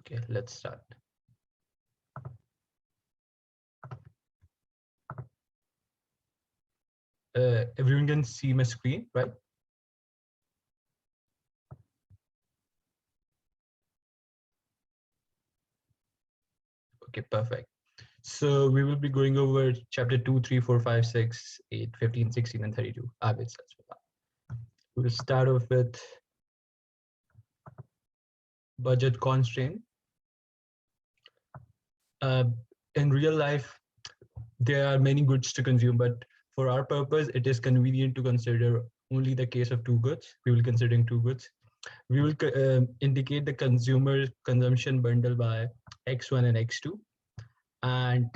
Okay, let's start. Everyone can see my screen, right? Okay, perfect. So we will be going over chapter 2, 3, 4, 5, 6, 8, 15, 16, and 32. We'll start off with budget constraint. In real life, there are many goods to consume, but for our purpose, it is convenient to consider only the case of two goods. We will considering two goods. We will indicate the consumer consumption bundle by X1 and X2. And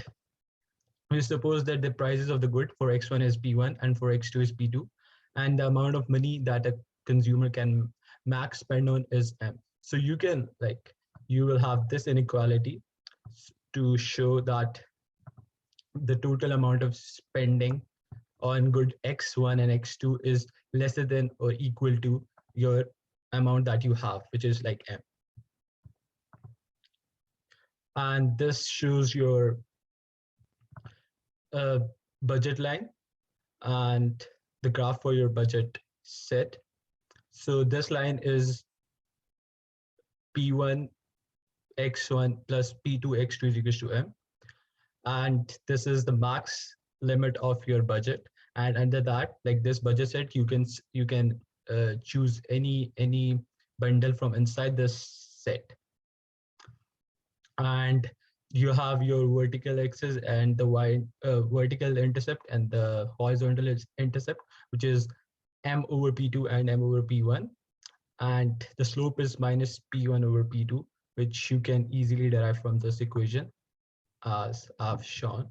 we suppose that the prices of the good for X1 is P1 and for X2 is P2. And the amount of money that a consumer can max spend on is M. So you can you will have this inequality to show that the total amount of spending on good X1 and X2 is lesser than or equal to your amount that you have, which is like M. And this shows your budget line and the graph for your budget set. So this line is P1 X1 plus P2 X2 is equals to M. And this is the max limit of your budget. And under that, like this budget set, you can choose any bundle from inside this set. And you have your vertical axis and the vertical intercept and the horizontal intercept, which is M over P2 and M over P1. And the slope is minus P1 over P2, which you can easily derive from this equation as I've shown.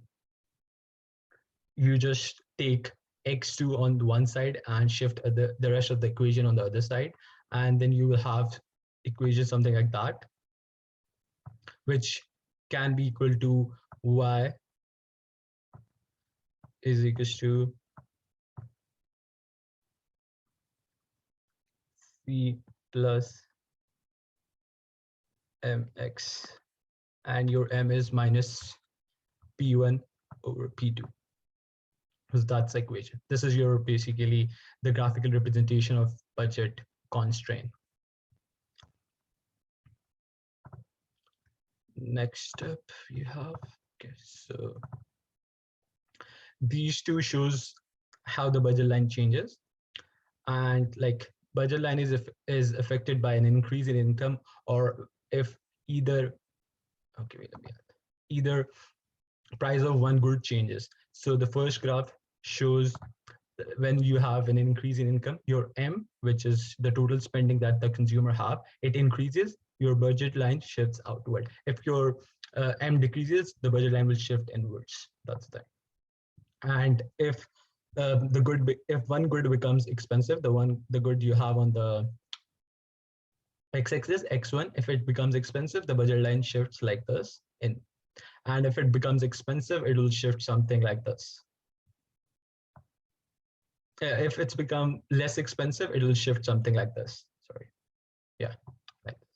You just take X2 on one side and shift the rest of the equation on the other side. And then you will have equation something like that, which can be equal to Y is equals to C plus MX, and your M is minus P1 over P2. So that's the equation. This is your basically the graphical representation of budget constraint. Next up you have, okay, so these two shows how the budget line changes. And like budget line is affected by an increase in income, or if either either price of one good changes. So the first graph shows when you have an increase in income, your M, which is the total spending that the consumer have, it increases, your budget line shifts outward. If your M decreases, the budget line will shift inwards. That's the thing. And if if one good becomes expensive, the good you have on the x-axis, X1, if it becomes expensive, the budget line shifts like this in. And if it becomes expensive, it will shift something like this. If it's become less expensive, it will shift something like this. Sorry. Yeah, like this.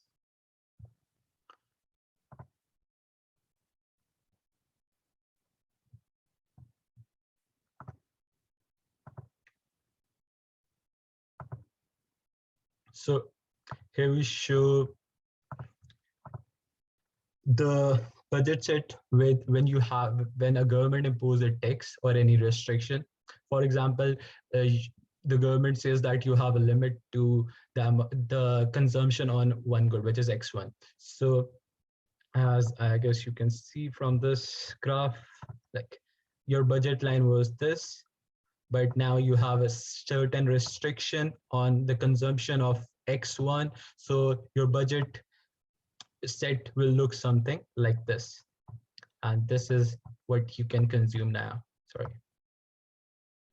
So here we show the budget set with when a government imposes a tax or any restriction. For example, the government says that you have a limit to the consumption on one good, which is X1. So as I guess you can see from this graph, like your budget line was this, but now you have a certain restriction on the consumption of X1. So your budget set will look something like this. And this is what you can consume now. Sorry,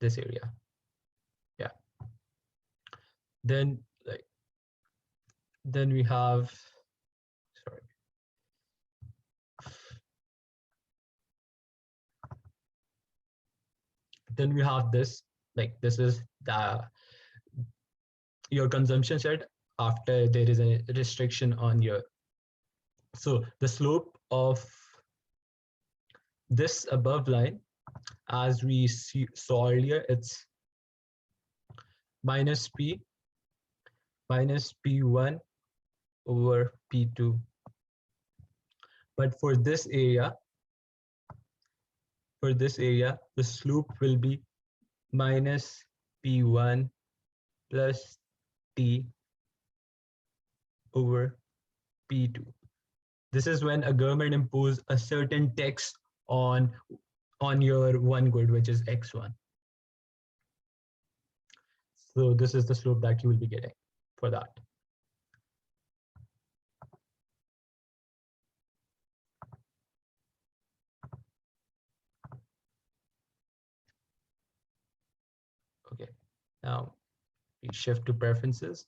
this area. Yeah. Then we have, sorry. Then we have this, like this is your consumption set after there is a restriction on your So the slope of this above line, as we saw earlier, it's minus P1 over P2. But for this area, the slope will be minus P1 plus T over P2. This is when a government imposes a certain tax on your one good, which is X1. So this is the slope that you will be getting for that. Okay, now we shift to preferences.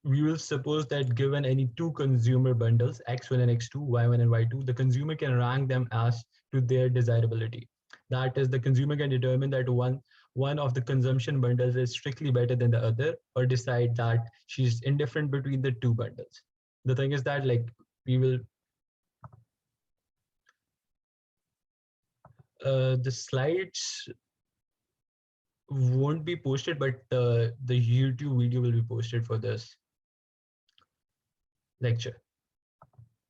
We will suppose that given any two consumer bundles, X1 and X2, Y1 and Y2, the consumer can rank them as to their desirability. That is, the consumer can determine that one of the consumption bundles is strictly better than the other, or decide that she's indifferent between the two bundles. The thing is that, like, we will the slides won't be posted, but the YouTube video will be posted for this lecture.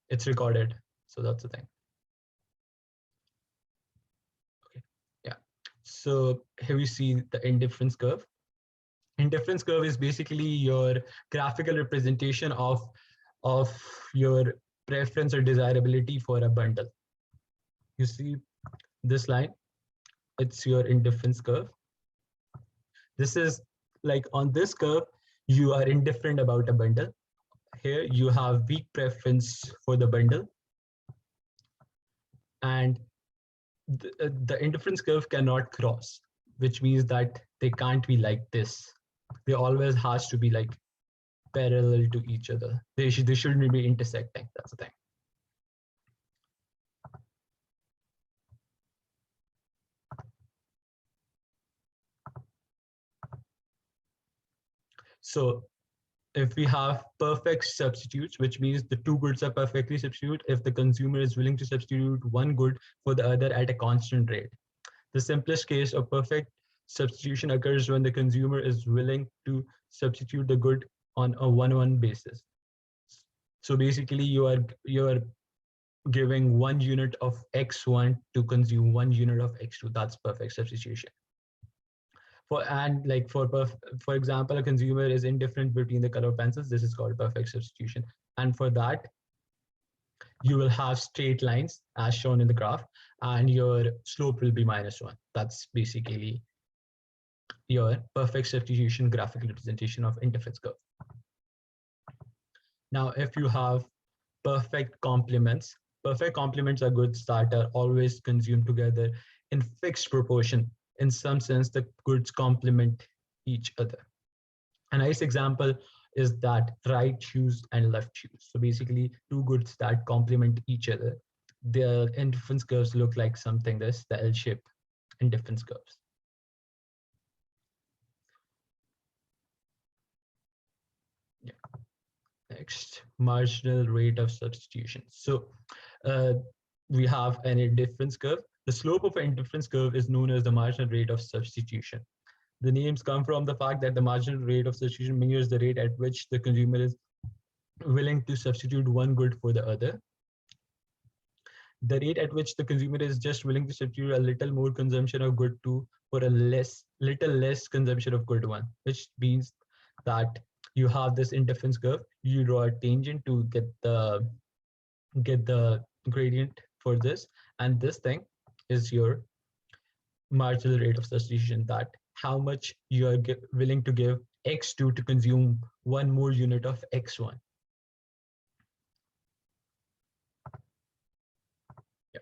It's recorded, so that's the thing. Okay, yeah. So here we see the indifference curve. Indifference curve is basically your graphical representation of your preference or desirability for a bundle. You see this line, it's your indifference curve. This is like, on this curve, you are indifferent about a bundle. Here you have weak preference for the bundle, and the indifference curve cannot cross, which means that they can't be like this. They always has to be like parallel to each other. They shouldn't be intersecting. That's the thing. So if we have perfect substitutes, which means the two goods are perfectly substitute if the consumer is willing to substitute one good for the other at a constant rate. The simplest case of perfect substitution occurs when the consumer is willing to substitute the good on a one-on-one basis. So basically, you are giving 1 unit of X1 to consume 1 unit of X2. That's perfect substitution. For example, a consumer is indifferent between the color of pencils. This is called perfect substitution. And for that, you will have straight lines as shown in the graph, and your slope will be -1. That's basically your perfect substitution graphical representation of indifference curve. Now, if you have perfect complements are goods that are always consumed together in fixed proportion. In some sense, the goods complement each other. A nice example is that right shoes and left shoes. So basically, two goods that complement each other. Their indifference curves look like something this, the L-shape indifference curves. Yeah. Next, marginal rate of substitution. So we have an indifference curve. The slope of an indifference curve is known as the marginal rate of substitution. The names come from the fact that the marginal rate of substitution measures the rate at which the consumer is willing to substitute one good for the other. The rate at which the consumer is just willing to substitute a little more consumption of good two for a little less consumption of good one, which means that you have this indifference curve. You draw a tangent to get the gradient for this, and this thing is your marginal rate of substitution, that how much you are willing to give X2 to consume one more unit of X1. Yeah.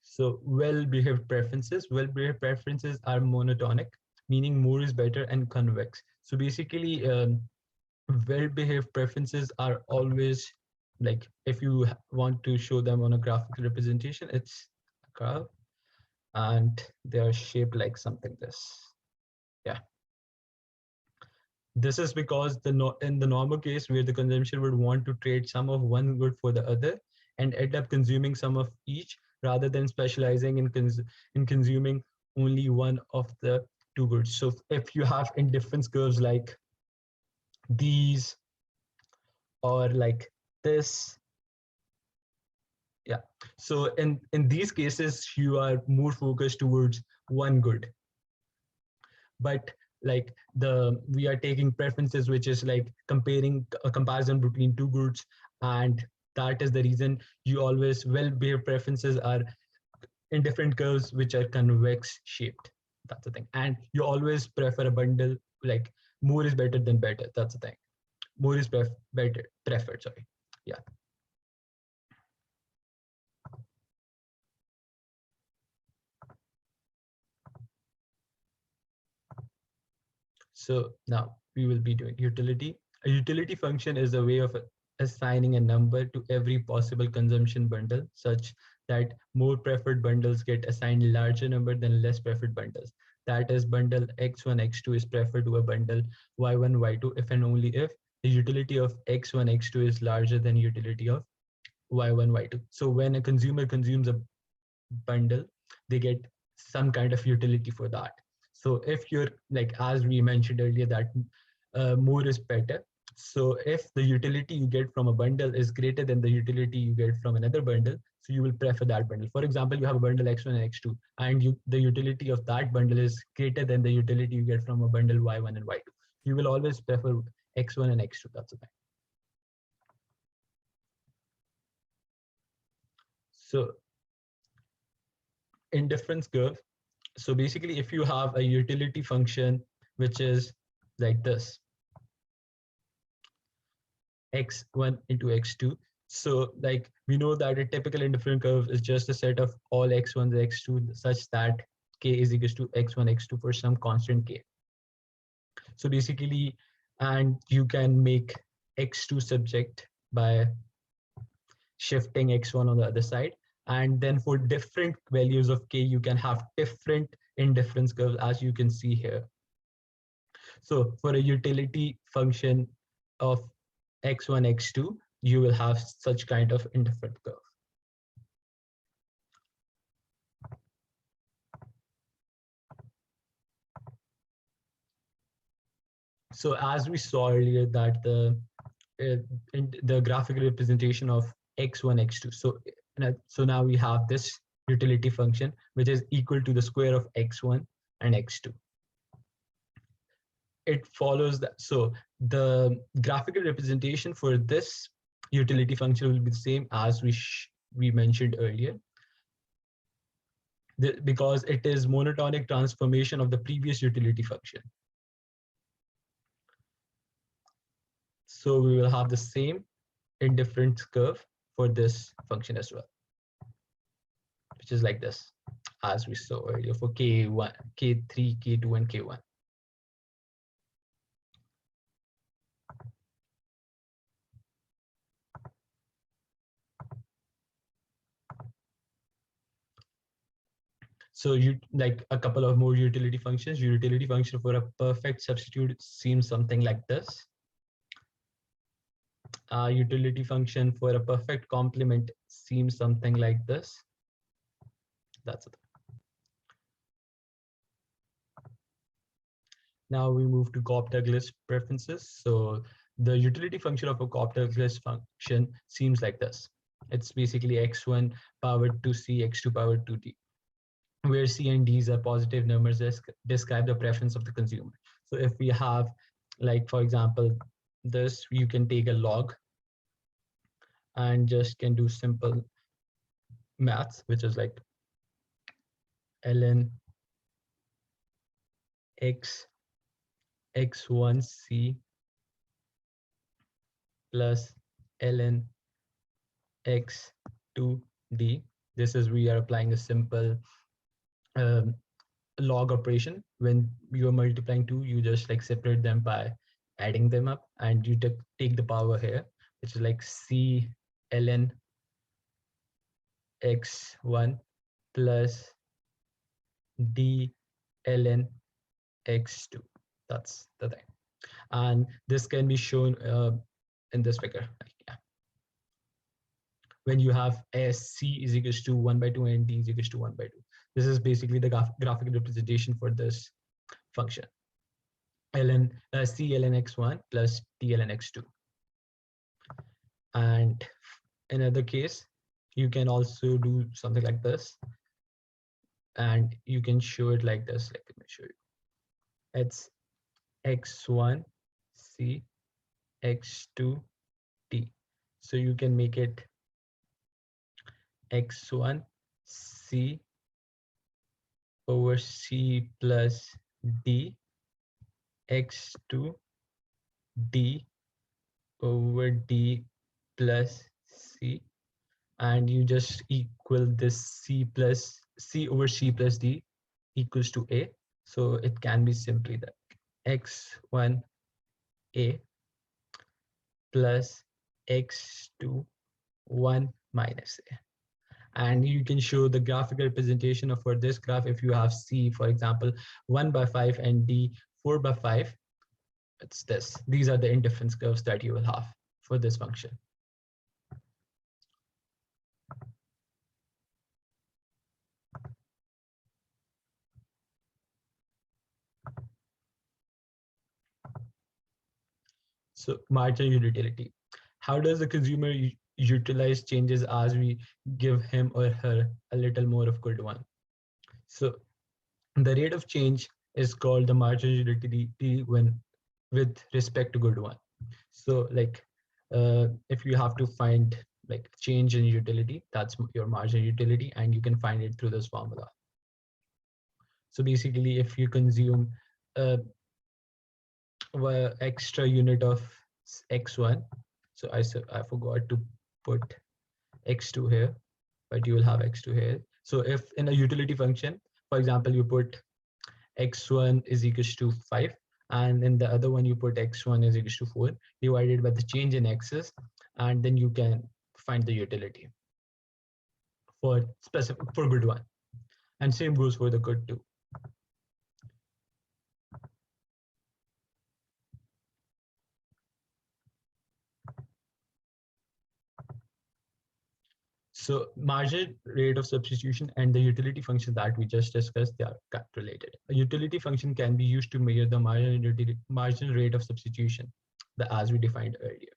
So well-behaved preferences. Well-behaved preferences are monotonic, meaning more is better, and convex. So basically, well-behaved preferences are always, like, if you want to show them on a graphical representation, it's a graph, and they are shaped like something this. Yeah. This is because in the normal case where the consumption would want to trade some of one good for the other and end up consuming some of each rather than specializing in consuming only one of the two goods. So if you have indifference curves like these or like this, yeah. So in these cases, you are more focused towards one good. But like we are taking preferences, which is like comparing a comparison between two goods, and that is the reason you always well-behaved preferences are indifferent curves which are convex shaped. That's the thing. And you always prefer a bundle, like more is better than better. That's the thing. More is better preferred, sorry. Yeah. So now we will be doing utility. A utility function is a way of assigning a number to every possible consumption bundle such that more preferred bundles get assigned larger number than less preferred bundles. That is, bundle x1, x2 is preferred to a bundle y1, y2 if and only if the utility of x1, x2 is larger than utility of y1, y2. So when a consumer consumes a bundle, they get some kind of utility for that. So if you're like, as we mentioned earlier, that more is better. So if the utility you get from a bundle is greater than the utility you get from another bundle, so you will prefer that bundle. For example, you have a bundle x1 and x2, and the utility of that bundle is greater than the utility you get from a bundle y1 and y2. You will always prefer x1 and x2. That's the thing. So indifference curve. So basically, if you have a utility function which is like this, x1 into x2. So like we know that a typical indifferent curve is just a set of all x1s, x2 such that k is equals to x1, x2 for some constant k. So basically, and you can make x2 subject by shifting x1 on the other side. And then for different values of k, you can have different indifference curves, as you can see here. So for a utility function of x1, x2, you will have such kind of indifferent curve. So as we saw earlier that the graphical representation of x1, x2. So now we have this utility function, which is equal to the square of x1 and x2. It follows that. So the graphical representation for this utility function will be the same as we mentioned earlier, because it is monotonic transformation of the previous utility function. So we will have the same indifference curve for this function as well, which is like this, as we saw earlier for k1, k3, k2, and k1. So you like a couple of more utility functions. Utility function for a perfect substitute seems something like this. Utility function for a perfect complement seems something like this. That's it. Now we move to Cobb-Douglas preferences. So the utility function of a Cobb-Douglas function seems like this. It's basically x1 powered to c, x2 powered to d, where c and d's are positive numbers that describe the preference of the consumer. So if we have, like, for example, this, you can take a log and just can do simple maths, which is like ln x x1c plus ln x2d. This is, we are applying a simple log operation. When you are multiplying two, you just like separate them by adding them up, and you take the power here, which is like c ln x1 plus d ln x2. That's the thing. And this can be shown in this figure. When you have C is equals to 1 by 2 and D is equals to 1 by 2. This is basically the graphical representation for this function. ln C ln x1 plus T ln x2. And in other case, you can also do something like this. And you can show it like this. Like, let me show you. It's x1 C x2 T. So you can make it x1 C over C plus D, x2 D over D plus C, and you just equal this C over C plus D equals to A. So it can be simply that x1 A plus x2 1 minus A. And you can show the graphical representation of for this graph. If you have C, for example, 1 by 5 and D 4 by 5, it's this. These are the indifference curves that you will have for this function. So marginal utility. How does the consumer utilize changes as we give him or her a little more of good one? So the rate of change is called the marginal utility when with respect to good one. So like if you have to find like change in utility, that's your marginal utility, and you can find it through this formula. So basically, if you consume extra unit of x1, so I forgot to put x2 here, but you will have x2 here. So if in a utility function, for example, you put x1 is equals to 5, and in the other one you put x1 is equals to 4 divided by the change in x's, and then you can find the utility for specific for good one, and same goes for the good two. So marginal rate of substitution and the utility function that we just discussed, they are related. A utility function can be used to measure the marginal rate of substitution, as we defined earlier.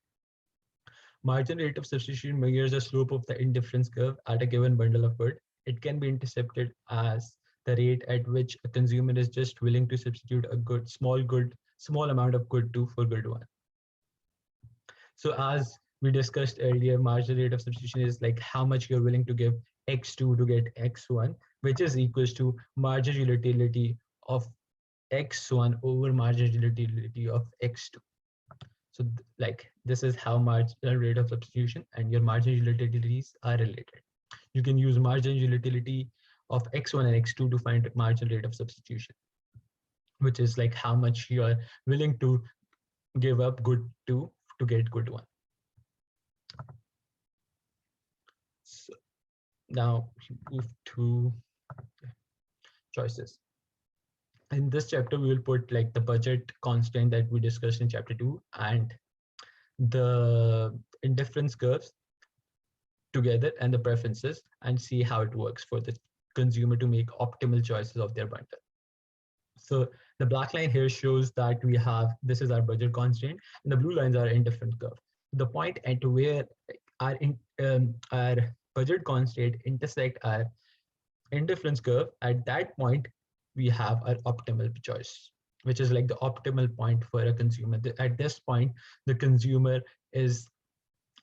Marginal rate of substitution measures the slope of the indifference curve at a given bundle of good. It can be intercepted as the rate at which a consumer is just willing to substitute a small amount of good 2 for good 1. So as we discussed earlier, marginal rate of substitution is like how much you're willing to give x2 to get x1, which is equals to marginal utility of x1 over marginal utility of x2. So like this is how marginal rate of substitution and your marginal utilities are related. You can use marginal utility of x1 and x2 to find marginal rate of substitution, which is like how much you are willing to give up good 2 to get good 1. So now we move to choices. In this chapter, we will put like the budget constraint that we discussed in chapter 2 and the indifference curves together and the preferences, and see how it works for the consumer to make optimal choices of their bundle. So the black line here shows that we have, this is our budget constraint, and the blue lines are indifference curve. The point at where our budget constraint intersect our indifference curve, at that point, we have our optimal choice, which is like the optimal point for a consumer. At this point, the consumer is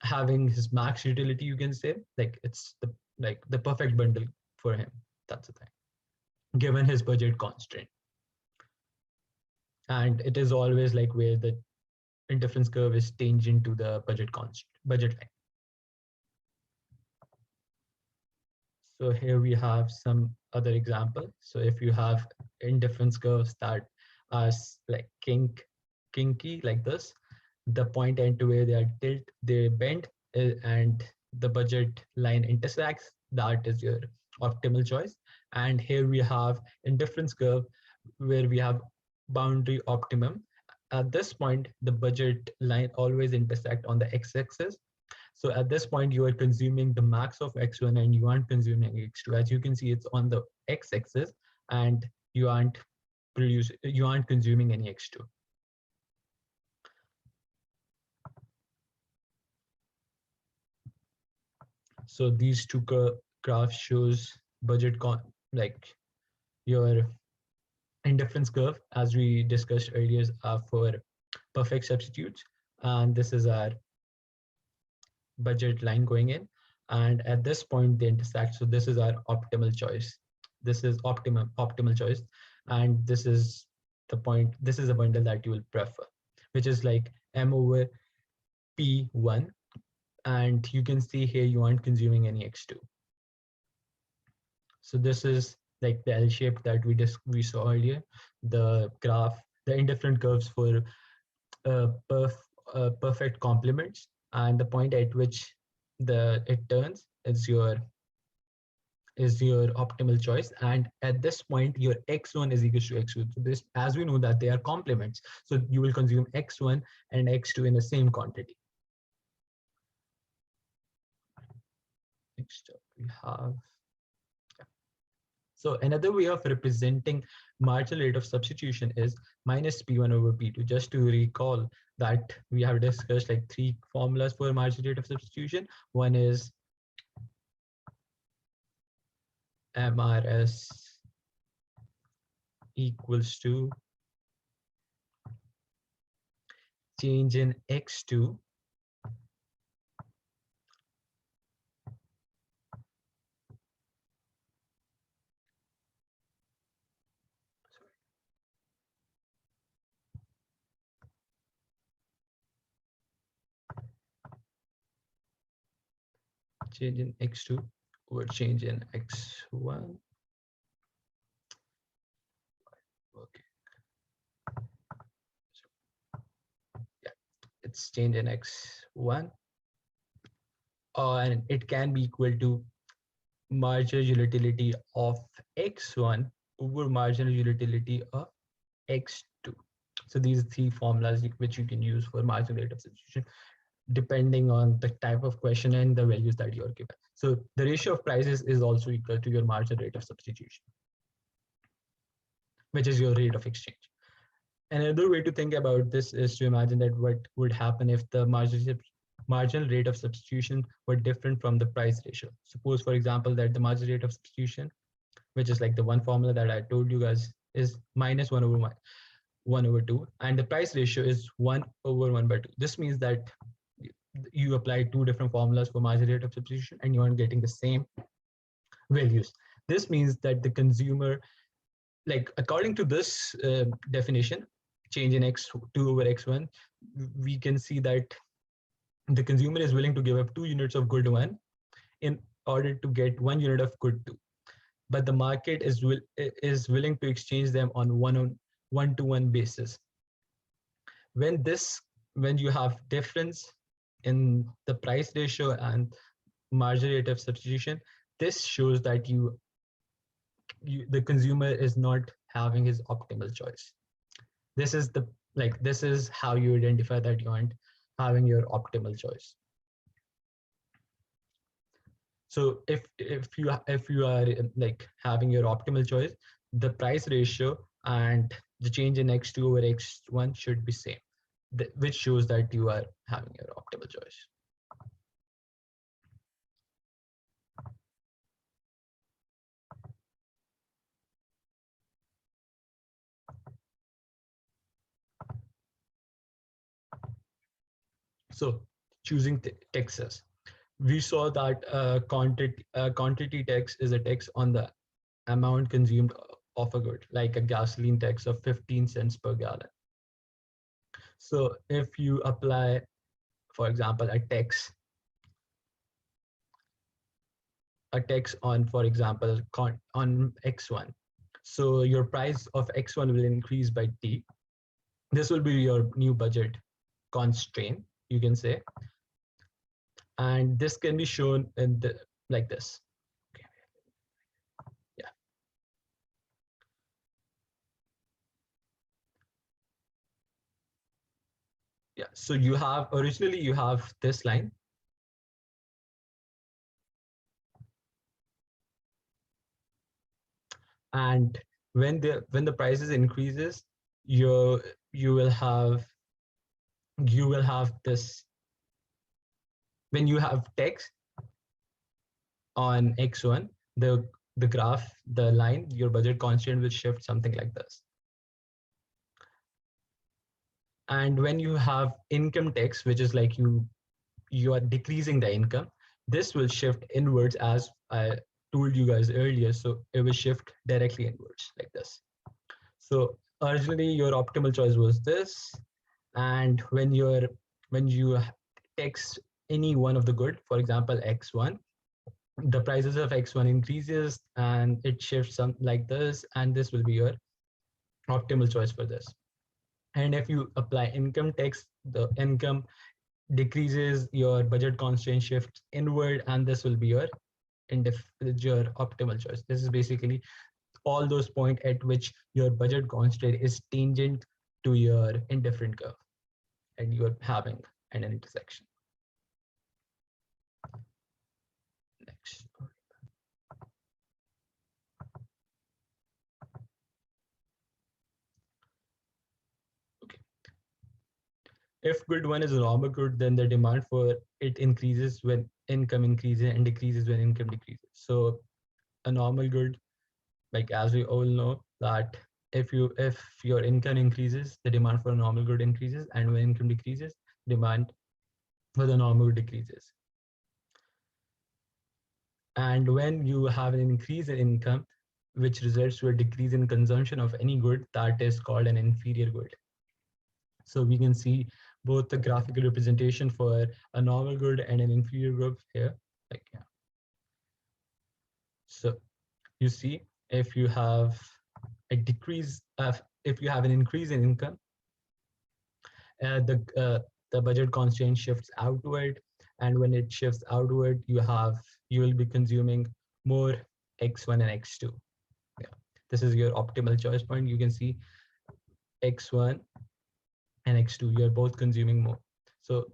having his max utility, you can say, like it's the perfect bundle for him. That's the thing, given his budget constraint. And it is always like where the indifference curve is tangent to the budget line. So here we have some other example. So if you have indifference curves that are like kinky like this, the point end to where they bend, and the budget line intersects, that is your optimal choice. And here we have indifference curve where we have boundary optimum, at this point, the budget line always intersect on the x-axis. So at this point, you are consuming the max of x1 and you aren't consuming x2. As you can see, it's on the x-axis and you aren't consuming any x2. So these two graphs shows like your indifference curve, as we discussed earlier, are for perfect substitutes, and this is our budget line going in, and at this point they intersect. So this is our optimal choice. This is optimal choice, and this is the point. This is a bundle that you will prefer, which is like M over P1, and you can see here you aren't consuming any X2. So this is like the L shape that we saw earlier. The graph, the indifferent curves for perfect complements, and the point at which it turns is your optimal choice. And at this point, your x1 is equal to x2. So this, as we know that they are complements, so you will consume x1 and x2 in the same quantity. Next up we have. So another way of representing marginal rate of substitution is minus P1 over P2. Just to recall that we have discussed like 3 formulas for marginal rate of substitution. One is MRS equals to change in X2 change in X2 over change in X1. Okay. So, yeah, it's change in X1. And it can be equal to marginal utility of X1 over marginal utility of X2. So these are 3 formulas which you can use for marginal rate of substitution, depending on the type of question and the values that you're given. So the ratio of prices is also equal to your marginal rate of substitution, which is your rate of exchange. Another way to think about this is to imagine that what would happen if the marginal rate of substitution were different from the price ratio. Suppose, for example, that the marginal rate of substitution, which is like the one formula that I told you guys, is minus 1 over 2, and the price ratio is 1 over 1 by 2. This means that you apply 2 different formulas for marginal rate of substitution and you aren't getting the same values. This means that the consumer, like according to this definition, change in X2 over X1, we can see that the consumer is willing to give up 2 units of good 1 in order to get 1 unit of good 2. But the market is willing to exchange them on one-to-one basis. When you have difference in the price ratio and marginal rate of substitution, this shows that the consumer is not having his optimal choice. This is how you identify that you aren't having your optimal choice. So if you are like having your optimal choice, the price ratio and the change in X2 over X1 should be same, which shows that you are having your optimal choice. So choosing taxes. We saw that quantity tax is a tax on the amount consumed of a good, like a gasoline tax of 15 cents per gallon. So if you apply, for example, a tax on, for example, on X1, so your price of X1 will increase by T. This will be your new budget constraint, you can say. And this can be shown in like this. Okay. Yeah. Yeah, so you have originally you have this line, and when the prices increases, you you will have you will have this. When you have text on x1, the graph, the line, your budget constraint will shift something like this. And when you have income text, which is like you are decreasing the income, this will shift inwards, as I told you guys earlier. So it will shift directly inwards like this. So originally your optimal choice was this, and when you text any one of the good, for example x1, the prices of x1 increases and it shifts some like this, and this will be your optimal choice for this. And if you apply income text, the income decreases, your budget constraint shifts inward, and this will be your your optimal choice. This is basically all those points at which your budget constraint is tangent to your indifferent curve, and you are having an intersection. Next. Okay. If good one is a normal good, then the demand for it increases when income increases and decreases when income decreases. So a normal good, like as we all know, that if your income increases, the demand for a normal good increases, and when income decreases, demand for the normal good decreases. And when you have an increase in income, which results to a decrease in consumption of any good, that is called an inferior good. So we can see both the graphical representation for a normal good and an inferior good here. Like, yeah. So you see, if you have a decrease of, if you have an increase in income, the budget constraint shifts outward, and when it shifts outward, you will be consuming more x1 and x2. Yeah, this is your optimal choice point. You can see x1 and x2, you're both consuming more, so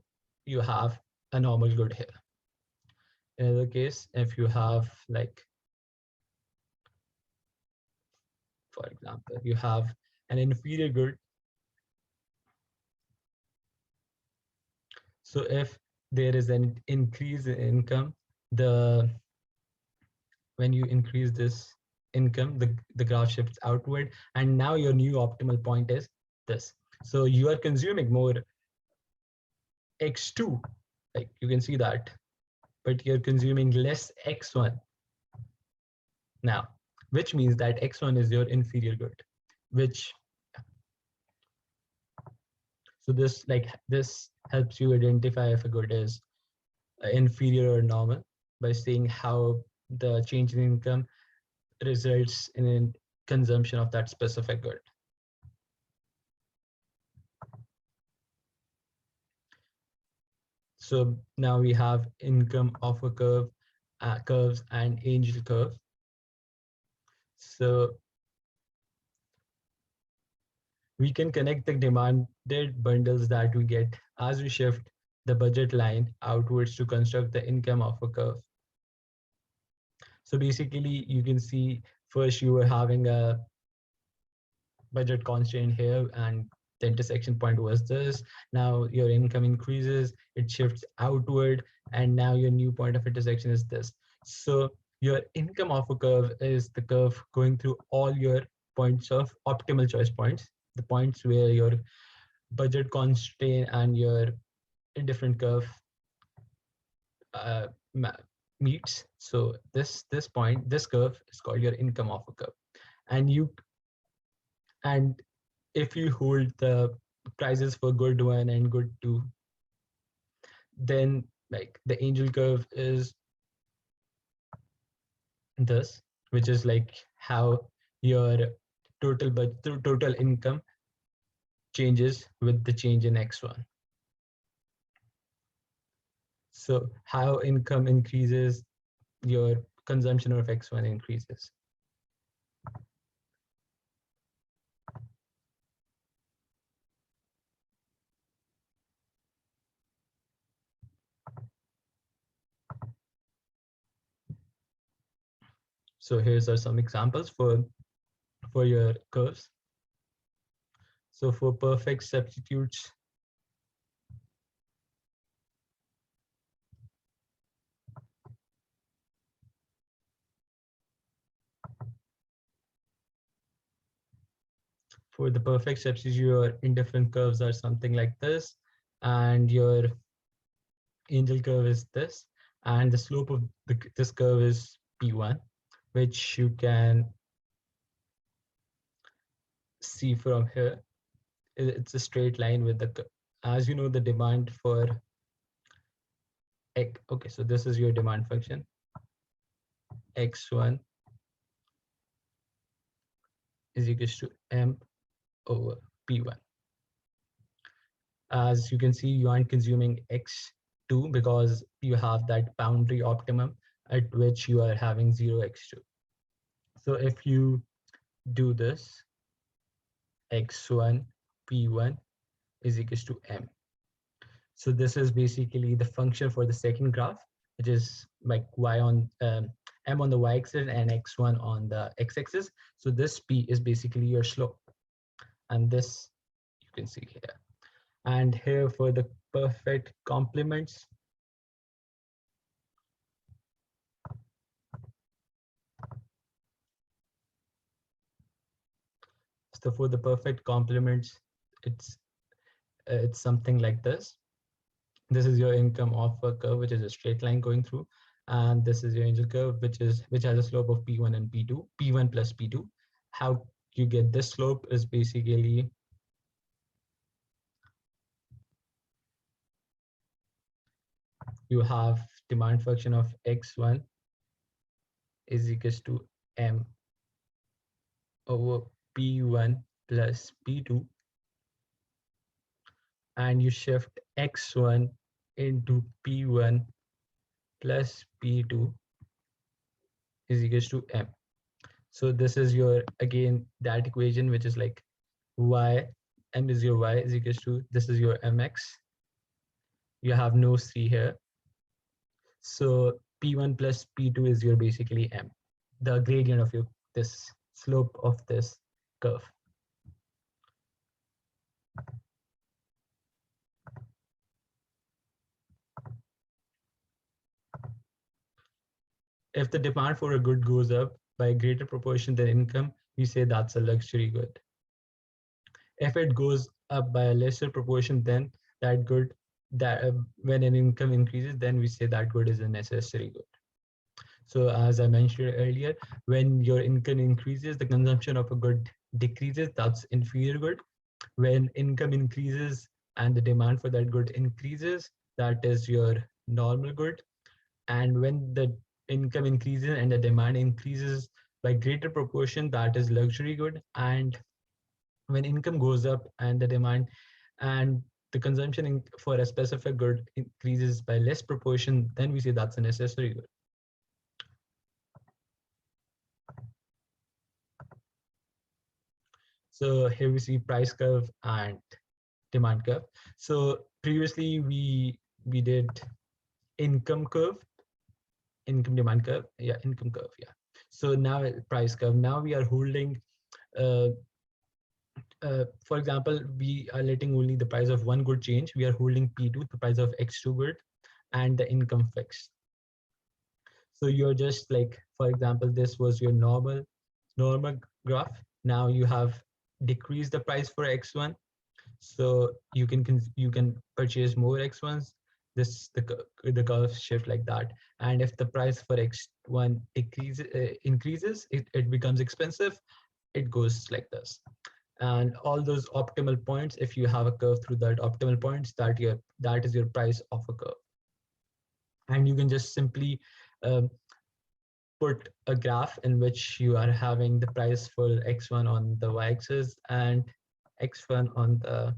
you have a normal good here. In other case, if you have, like, for example, you have an inferior good. So if there is an increase in income, when you increase this income, the graph shifts outward, and now your new optimal point is this. So you are consuming more x2, like you can see that, but you're consuming less x1 now, which means that x1 is your inferior good, which, so this helps you identify if a good is inferior or normal by seeing how the change in income results in a consumption of that specific good. So now we have income of a curve, curves, and angel curve. So we can connect the demanded bundles that we get as we shift the budget line outwards to construct the income of a curve. So basically, you can see first you were having a budget constraint here, and the intersection point was this. Now your income increases, it shifts outward, and now your new point of intersection is this. So your income of a curve is the curve going through all your points of optimal choice points, the points where your budget constraint and your indifferent curve meets. So this point, this curve is called your income of a curve. And if you hold the prices for good one and good two, then like the angel curve is this, which is like how your total income changes with the change in x1. So how income increases, your consumption of x1 increases. So here's are some examples for your curves. So for perfect substitutes, for the perfect substitute, your indifferent curves are something like this, and your angel curve is this, and the slope of this curve is P1, which you can see from here. It's a straight line with the, as you know, the demand for x. Okay, so this is your demand function, x1 is equals to m over p1. As you can see, you aren't consuming x2 because you have that boundary optimum at which you are having 0 x2. So if you do this, x1 p1 is equals to m. So this is basically the function for the second graph, which is like y on m on the y-axis and x1 on the x-axis. So this p is basically your slope, and this you can see here. And here for the perfect complements, so for the perfect complements, it's something like this. This is your income of a curve, which is a straight line going through, and this is your angel curve, which has a slope of p1 and p2, p1 plus p2. How you get this slope is basically you have demand function of x1 is equals to m over p1 plus p2, and you shift x1 into p1 plus p2 is equals to m. So this is your, again, that equation, which is like y, m is your y is equals to, this is your mx. You have no c here. So p1 plus p2 is your basically m, the gradient of your this slope of this curve. If the demand for a good goes up by a greater proportion than income, we say that's a luxury good. If it goes up by a lesser proportion than that good, that when an income increases, then we say that good is a necessary good. So as I mentioned earlier, when your income increases, the consumption of a good decreases, that's inferior good. When income increases and the demand for that good increases, that is your normal good. And when the income increases and the demand increases by greater proportion, that is luxury good. And when income goes up and the demand and the consumption for a specific good increases by less proportion, then we say that's a necessary good. So here we see price curve and demand curve. So previously we did income curve, income demand curve, yeah, income curve, yeah. So now price curve. Now we are holding, for example, we are letting only the price of one good change. We are holding P2, the price of X2 good, and the income fixed. So you're just like, for example, this was your normal graph. Now you have decreased the price for X1, so you can purchase more X1s. The curve shift like that, and if the price for X1 increases, it becomes expensive. It goes like this, and all those optimal points. If you have a curve through that optimal points, that is your price of a curve, and you can just simply um, put a graph in which you are having the price for X1 on the y-axis and X1 on the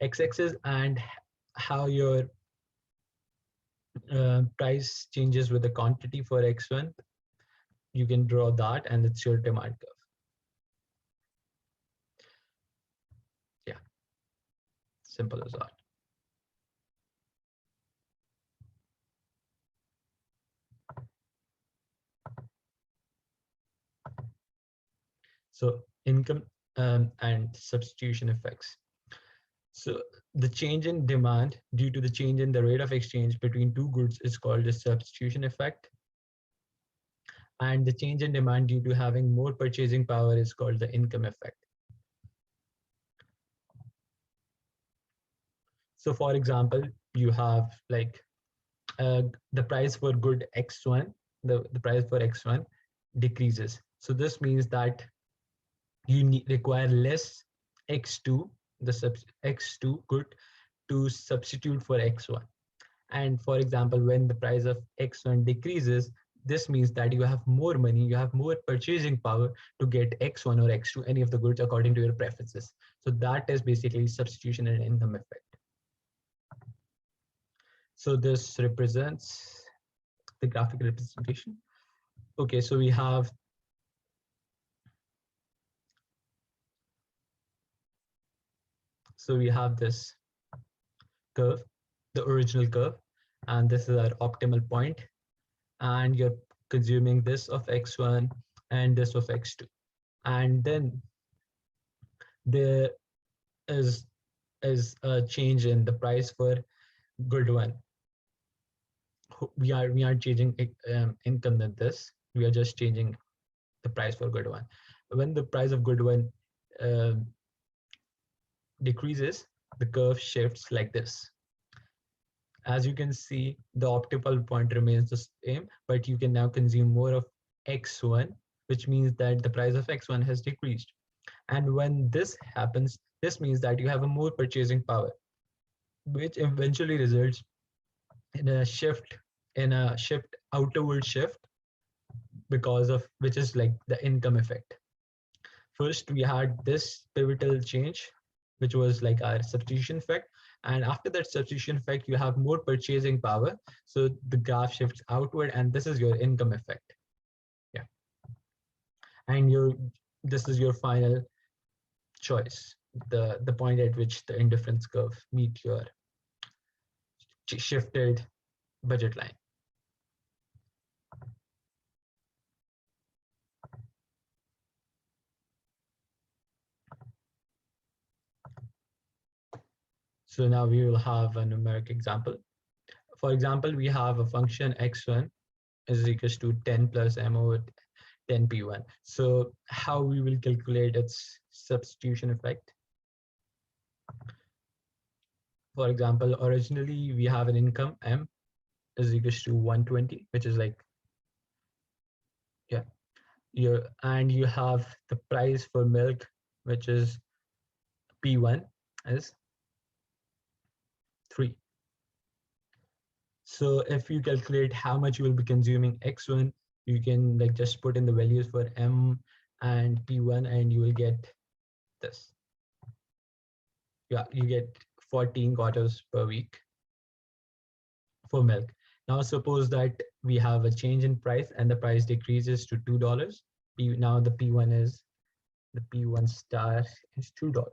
x-axis, and how your price changes with the quantity for X1. You can draw that, and it's your demand curve. Yeah, simple as that. So income and substitution effects. So the change in demand due to the change in the rate of exchange between two goods is called the substitution effect. And the change in demand due to having more purchasing power is called the income effect. So for example, you have like the price for good X1, the price for X1 decreases. So this means that you require less X2, X2 good to substitute for X1. And for example, when the price of X1 decreases, this means that you have more money, you have more purchasing power to get X1 or X2, any of the goods according to your preferences. So that is basically substitution and income effect. So this represents the graphical representation. Okay, so we have this curve, the original curve, and this is our optimal point, and you're consuming this of X1 and this of X2. And then there is a change in the price for good one. We aren't changing income than this. We are just changing the price for good one. When the price of good one decreases, the curve shifts like this. As you can see, the optimal point remains the same, but you can now consume more of X1, which means that the price of X1 has decreased. And when this happens, this means that you have a more purchasing power, which eventually results in a shift, outward shift, because of which is like the income effect. First, we had this pivotal change, which was like our substitution effect. And after that substitution effect, you have more purchasing power. So the graph shifts outward, and this is your income effect. Yeah. And this is your final choice, the point at which the indifference curve meet your shifted budget line. So now we will have a numeric example. For example, we have a function x1 is equals to 10 plus m over 10 p1. So how we will calculate its substitution effect? For example, originally we have an income m is equals to 120, which is like, yeah, and you have the price for milk, which is p1 is 3. So if you calculate how much you will be consuming x1, you can like just put in the values for m and p1, and you will get this. Yeah, you get 14 quarters per week for milk. Now suppose that we have a change in price and the price decreases to $2. Now the P1 star is $2.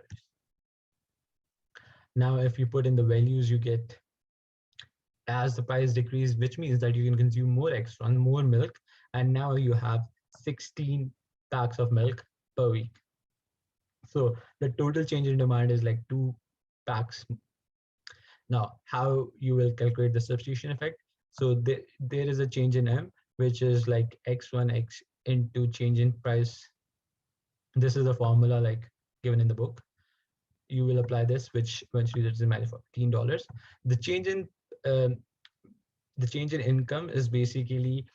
Now if you put in the values, you get, as the price decreases, which means that you can consume more extra, more milk, and now you have 16 packs of milk per week. So the total change in demand is like 2 packs. Now, how you will calculate the substitution effect? So there is a change in M, which is like x1 into change in price. This is the formula like given in the book. You will apply this, which eventually results in -$14. The change in income is basically,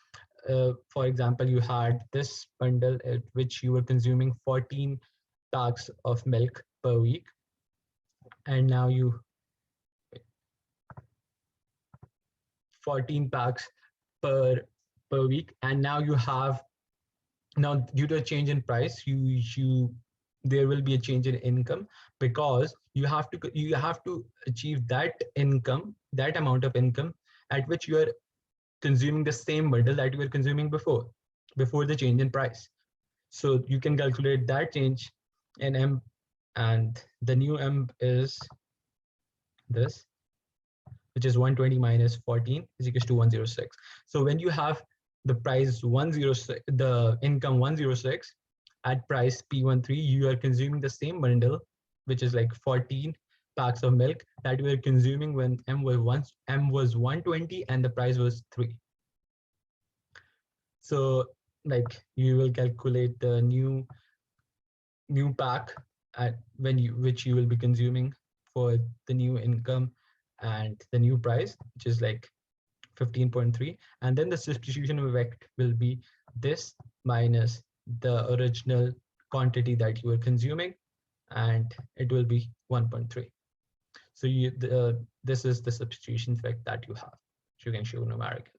for example, you had this bundle at which you were consuming 14 packs of milk per week, and now 14 packs per week, and now you have, now due to a change in price, there will be a change in income, because you have to achieve that income, that amount of income at which you are consuming the same bundle that you were consuming before the change in price. So you can calculate that change in M, and the new M is this, which is 120 minus 14 is equals to 106. So when you have the price 106, the income 106, at price P13, you are consuming the same bundle, which is like 14 packs of milk that you were consuming when M was 120 and the price was 3. So like you will calculate the new pack at which you will be consuming for the new income and the new price, which is like 15.3, and then the substitution effect will be this minus the original quantity that you are consuming, and it will be 1.3. So this is the substitution effect that you have, which you can show numerically.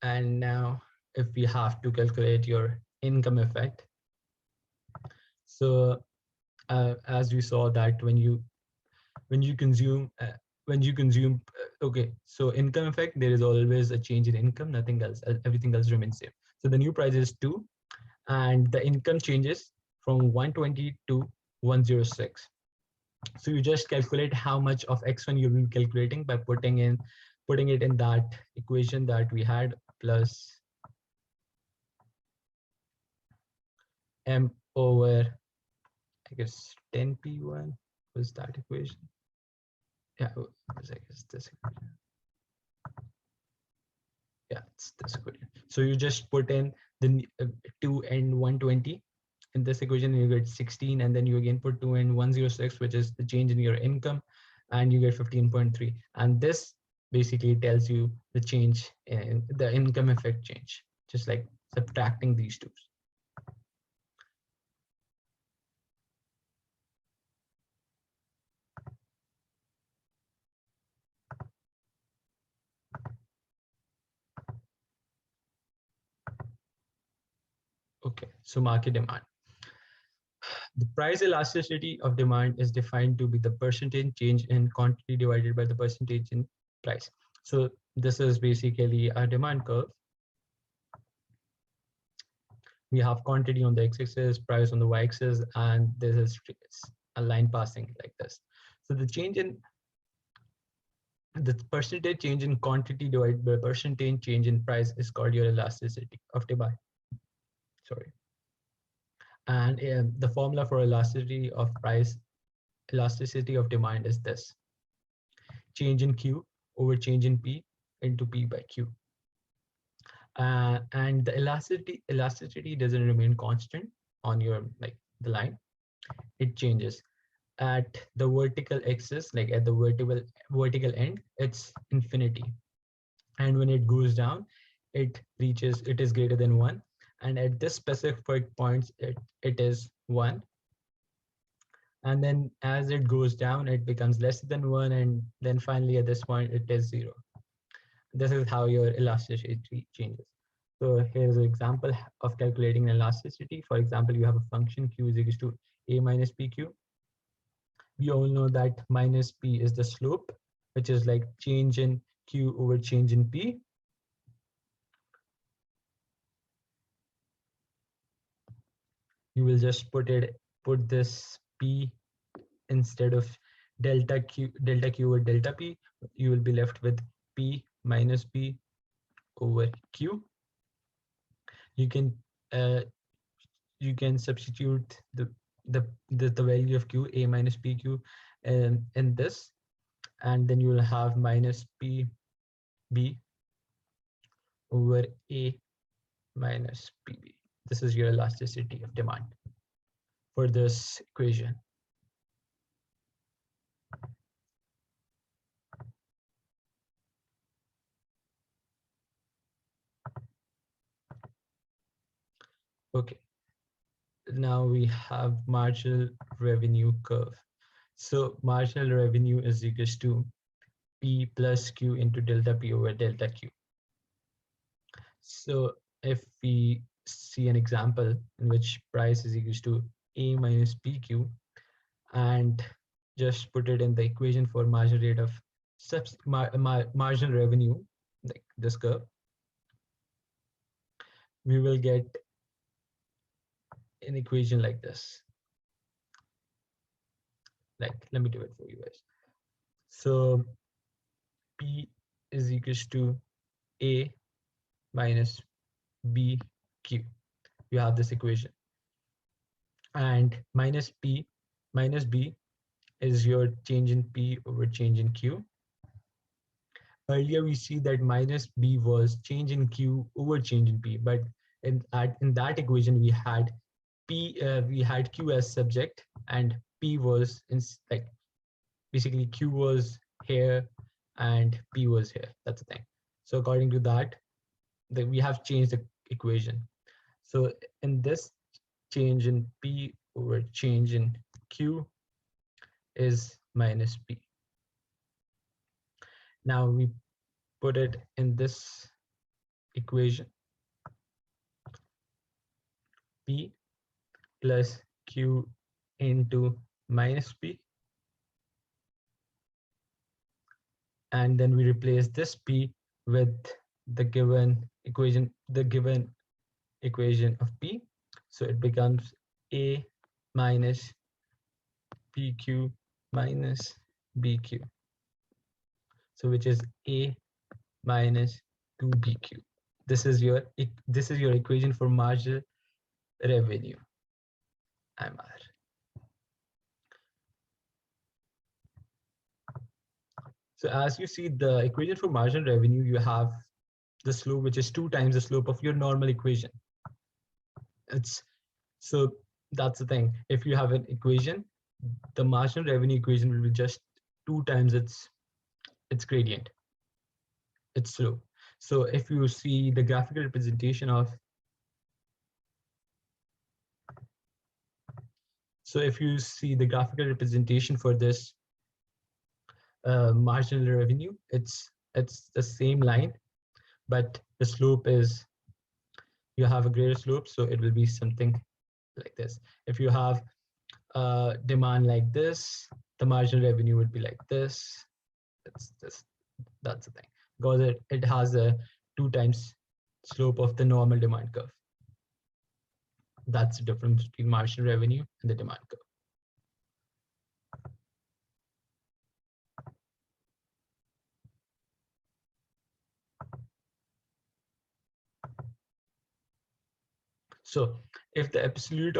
And now if we have to calculate your income effect, so as we saw that when you consume okay, so income effect, there is always a change in income, nothing else, everything else remains same. So the new price is 2 and the income changes from 120 to 106. So you just calculate how much of x1 you'll be calculating by putting it in that equation that we had, plus m over, I guess 10p1 was that equation. Yeah, I guess this equation. Yeah, it's this equation. So you just put in the 2 and 120 in this equation, you get 16, and then you again put 2 and 106, which is the change in your income, and you get 15.3. And this basically tells you the change in the income effect change, just like subtracting these two. Okay, so market demand. The price elasticity of demand is defined to be the percentage change in quantity divided by the percentage in price. So this is basically a demand curve. We have quantity on the x-axis, price on the y-axis, and this is a line passing like this. So the change in the percentage change in quantity divided by percentage change in price is called your elasticity of demand. Sorry. And the formula for elasticity of price, elasticity of demand is this: change in Q over change in P into P by Q. And the elasticity doesn't remain constant on your the line. It changes at the vertical axis, like at the vertical end, it's infinity. And when it goes down, it is greater than 1. And at this specific points, it is 1. And then as it goes down, it becomes less than 1. And then finally at this point, it is 0. This is how your elasticity changes. So here's an example of calculating elasticity. For example, you have a function q is equal to a minus pq. We all know that minus p is the slope, which is like change in q over change in p. You will just put this p instead of delta q over delta p. You will be left with p minus p over q. You can substitute the value of q, a minus pq, in this, and then you will have minus p b over a minus pb. This is your elasticity of demand for this equation. Okay, now we have marginal revenue curve. So marginal revenue is equals to p plus q into delta p over delta q. So if we see an example in which price is equals to a minus pq, and just put it in the equation for marginal rate of marginal revenue, like this curve, we will get an equation like this. Like, let me do it for you guys. So P is equals to A minus B Q. You have this equation. And minus B is your change in P over change in Q. Earlier we see that minus B was change in Q over change in P, but in that equation we had Q as subject and P was in, like, basically Q was here and P was here. That's the thing. So according to that, we have changed the equation. So in this, change in P over change in Q is minus P. Now we put it in this equation. P plus Q into minus P. And then we replace this P with the given equation of P. So it becomes A minus PQ minus BQ. So which is A minus 2BQ. This is your equation for marginal revenue, MR. So as you see, the equation for marginal revenue, you have the slope which is 2 times the slope of your normal equation. So that's the thing. If you have an equation, the marginal revenue equation will be just 2 times its gradient, its slope. So if you see the graphical representation of, for this marginal revenue, it's the same line, but the slope is, you have a greater slope, so it will be something like this. If you have demand like this, the marginal revenue would be like this. That's the thing, because it has a 2 times slope of the normal demand curve. That's the difference between marginal revenue and the demand curve. So if the absolute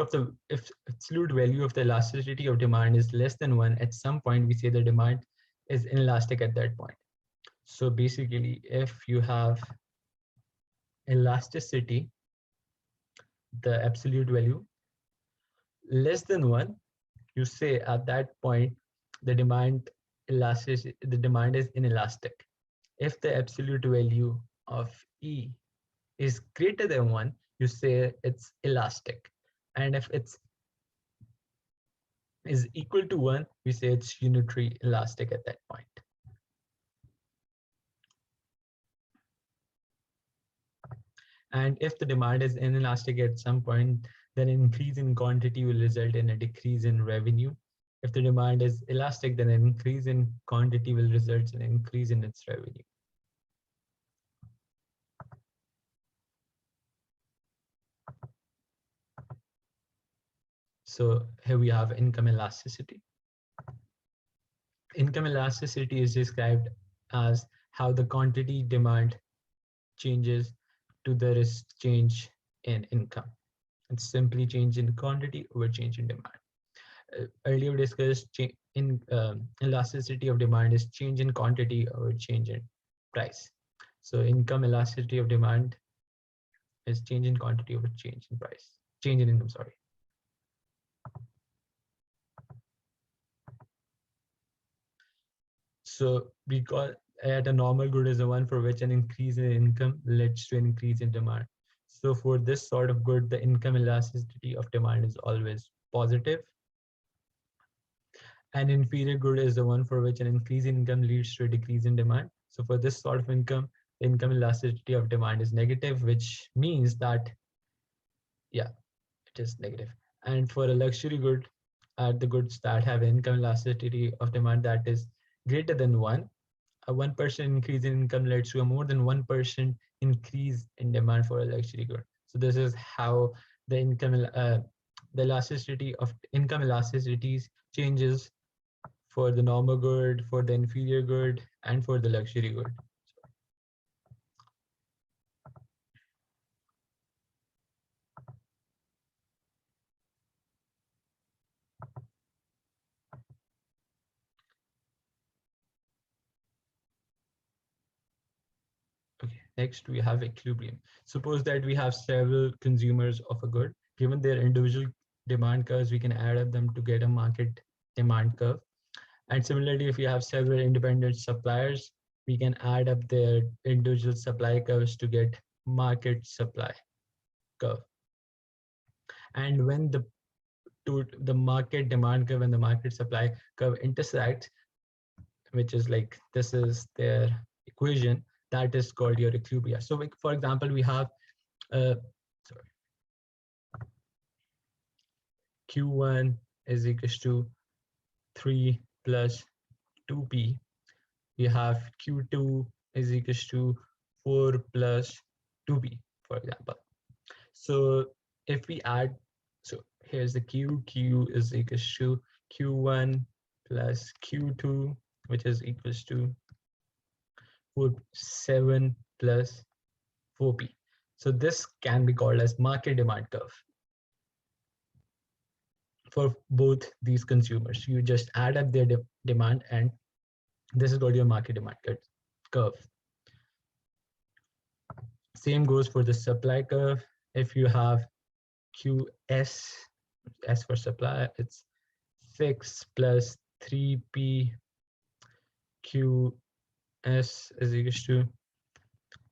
value of the elasticity of demand is less than 1, at some point we say the demand is inelastic at that point. So basically, if you have elasticity, the absolute value less than 1, you say at that point the demand is inelastic. If the absolute value of E is greater than 1, you say it's elastic. And if it's is equal to 1, we say it's unitary elastic at that point. And if the demand is inelastic at some point, then an increase in quantity will result in a decrease in revenue. If the demand is elastic, then an increase in quantity will result in an increase in its revenue. So here we have income elasticity. Income elasticity is described as how the quantity demand changes to the risk change in income. It's simply change in quantity over change in demand. Earlier we discussed elasticity of demand is change in quantity over change in price. So income elasticity of demand is change in quantity over change in price, change in income, sorry. So we call at a normal good is the one for which an increase in income leads to an increase in demand. So for this sort of good, the income elasticity of demand is always positive. An inferior good is the one for which an increase in income leads to a decrease in demand. So for this sort of income, the income elasticity of demand is negative, which means that, yeah, it is negative. And for a luxury good, the goods that have income elasticity of demand that is greater than 1, a 1% increase in income leads to a more than 1% increase in demand for a luxury good. So this is how the income elasticity of income elasticities changes for the normal good, for the inferior good, and for the luxury good. Okay, next we have equilibrium. Suppose that we have several consumers of a good. Given their individual demand curves, we can add up them to get a market demand curve. And similarly, if you have several independent suppliers, we can add up their individual supply curves to get market supply curve. And when the market demand curve and the market supply curve intersect, which is like this is their equation, that is called your equilibria. So like, for example, we have sorry, Q1 is equals to 3 plus 2p. We have Q2 is equals to 4 plus 2p, for example. So if we add, so here's the Q is equals to Q1 plus Q2, which is equals to 7 plus 4p. So this can be called as market demand curve for both these consumers. You just add up their demand, and this is called your market demand curve. Same goes for the supply curve. If you have QS, S for supply, it's 6 plus 3p. QS is equals to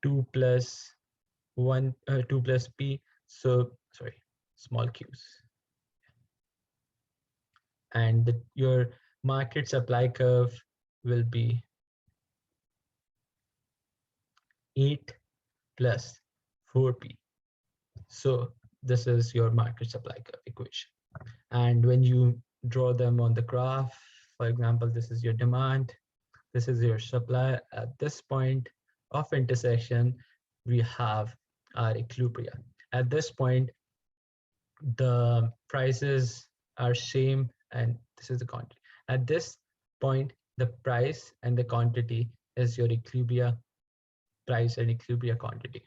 2 plus 2 plus p. So sorry, small q's. And your market supply curve will be 8 plus 4p. So this is your market supply curve equation. And when you draw them on the graph, for example, this is your demand, this is your supply. At this point of intersection, we have our equilibria. At this point, the prices are same, and this is the quantity. At this point, the price and the quantity is your equilibria price and equilibria quantity.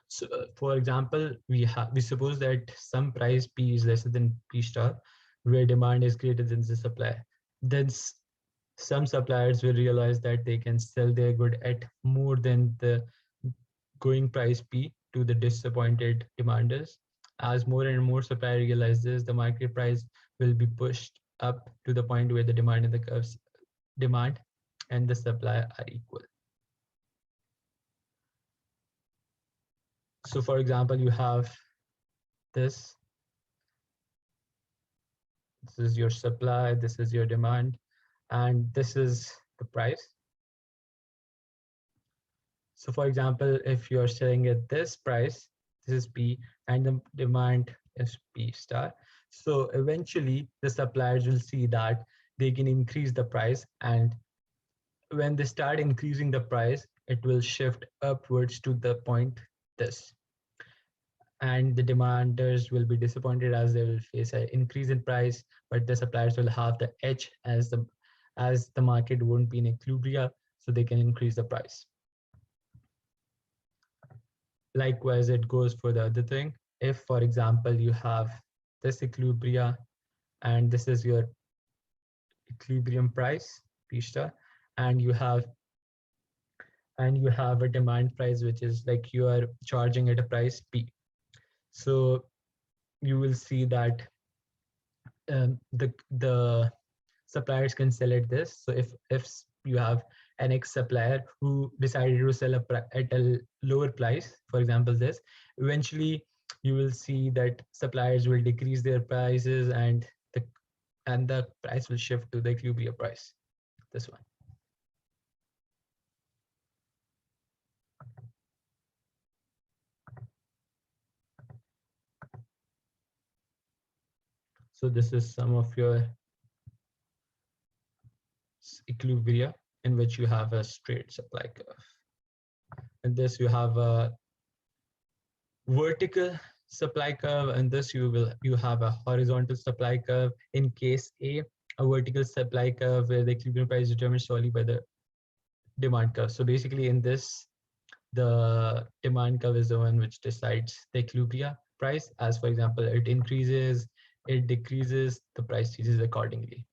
So for example, we suppose that some price P is lesser than P star, where demand is greater than the supply. Then some suppliers will realize that they can sell their good at more than the going price P to the disappointed demanders. As more and more supply realizes, the market price will be pushed up to the point where the demand and the curves demand and the supply are equal. So for example, you have this. This is your supply, this is your demand, and this is the price. So for example, if you're selling at this price, this is P, and the demand is P star. So eventually the suppliers will see that they can increase the price, and when they start increasing the price, it will shift upwards to the point this. And the demanders will be disappointed as they will face an increase in price, but the suppliers will have the edge as the market won't be in equilibria, so they can increase the price. Likewise, it goes for the other thing. If, for example, you have this equilibria and this is your equilibrium price, P star, and you have a demand price, which is like you are charging at a price P. So you will see that the suppliers can sell at this. So if you have an X supplier who decided to sell at a lower price, for example, this, eventually you will see that suppliers will decrease their prices, and the price will shift to the equilibrium price, this one. So this is some of your equilibria in which you have a straight supply curve. In this you have a vertical supply curve, and this you have a horizontal supply curve. In case a vertical supply curve where the equilibrium price is determined solely by the demand curve. So basically in this, the demand curve is the one which decides the equilibrium price. As for example, it increases, it decreases, the price changes accordingly.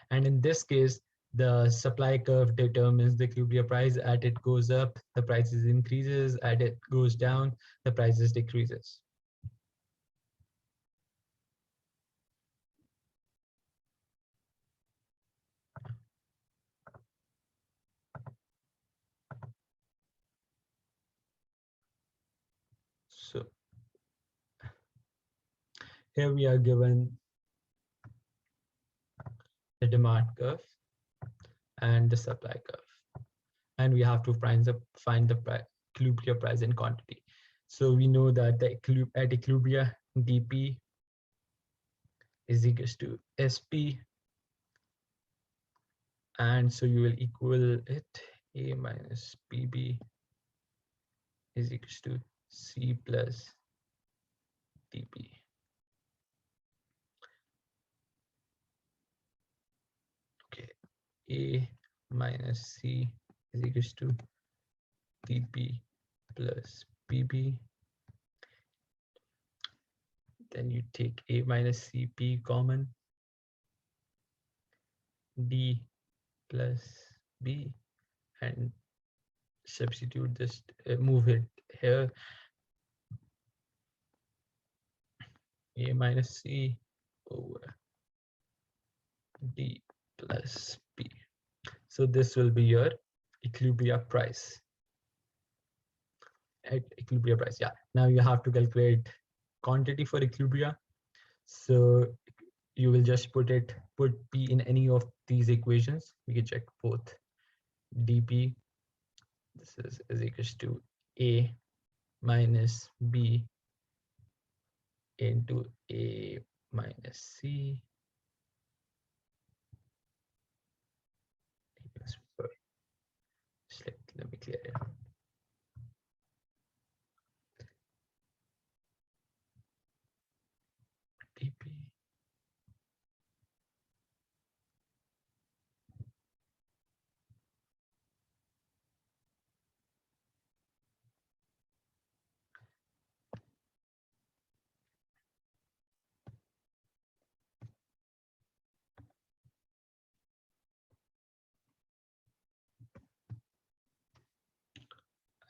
And in this case, the supply curve determines the equilibrium price. As it goes up, the prices increases. As it goes down, the prices decreases. So here we are given the demand curve and the supply curve, and we have to find the equilibrium price in quantity. So we know that the at equilibrium, dP is equals to SP, and so you will equal it A minus PB is equals to C plus dP. Okay, A minus C is equals to dP plus PB. Then you take A minus CP common, D plus B, and substitute this, move it here. A minus C over D plus B. So this will be your equilibrium price. At equilibrium price, yeah. Now you have to calculate quantity for equilibrium. So you will just put P in any of these equations. We can check both. dP, this is equals to A minus B into A minus C. Let me clear it. dP.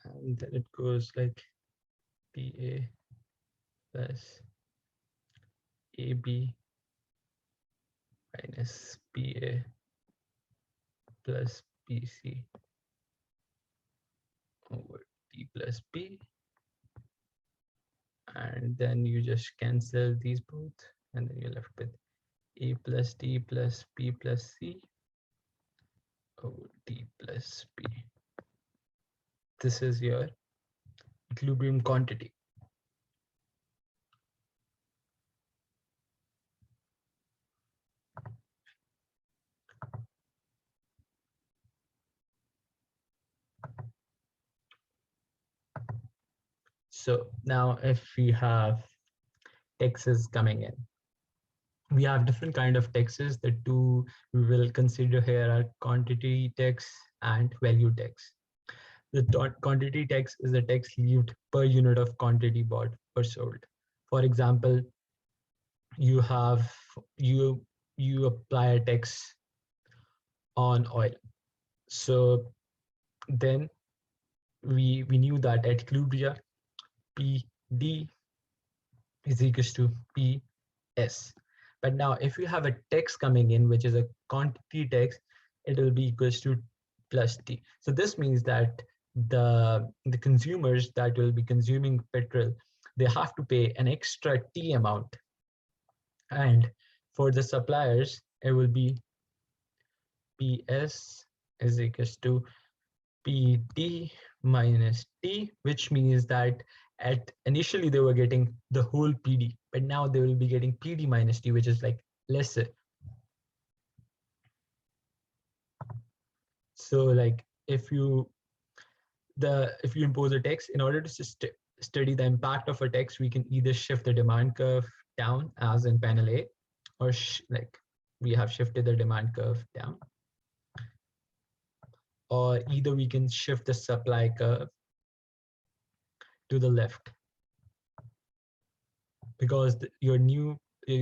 And then it goes like PA plus AB minus PA plus PC over D plus B. And then you just cancel these both, and then you're left with A plus D plus P plus C over D plus B. This is your equilibrium quantity. So now if we have taxes coming in, we have different kind of taxes. The two we will consider here are quantity tax and value tax. The quantity tax is the tax levied per unit of quantity bought or sold. For example, you apply a tax on oil. So then we knew that at equilibrium, PD is equals to PS. But now if you have a tax coming in, which is a quantity tax, it will be equals to plus T. So this means that the consumers that will be consuming petrol, they have to pay an extra T amount. And for the suppliers, it will be PS is equals to PT minus T, which means that initially they were getting the whole PD, but now they will be getting PD minus T, which is like lesser. So like if you impose a tax, in order to study the impact of a tax, we can either shift the demand curve down as in panel A, or like we have shifted the demand curve down, or either we can shift the supply curve to the left, because you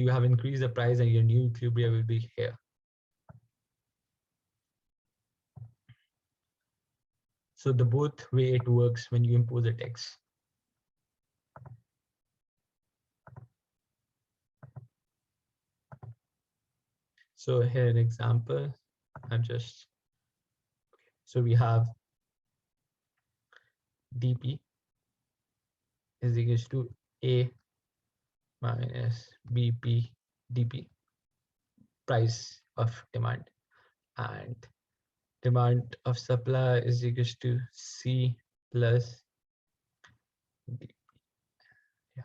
have increased the price and your new equilibrium will be here. So the both way it works when you impose a tax. So here an example, so we have dp is equals to a minus bp dp, price of demand, and demand of supply is equals to c plus d. Yeah.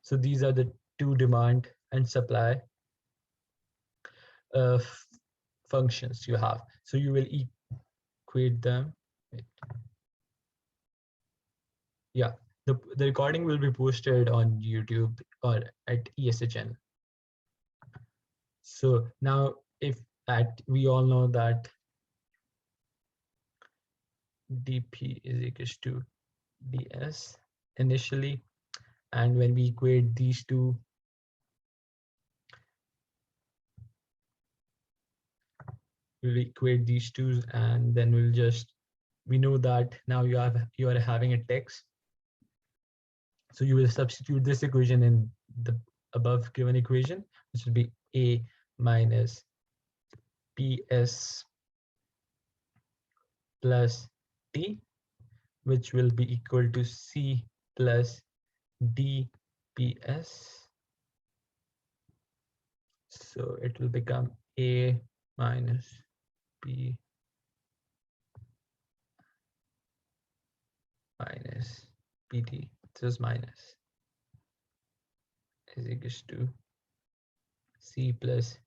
So these are the two demand and supply functions you have. So you will equate them. Yeah, the recording will be posted on YouTube or at ESHN. So now we all know that dp is equals to ds initially, and when we equate these two, and then we know that now you are having a text. So you will substitute this equation in the above given equation, which will be a minus ps plus t, which will be equal to c plus dps. So it will become a minus p minus pt, this is minus, is equals to c plus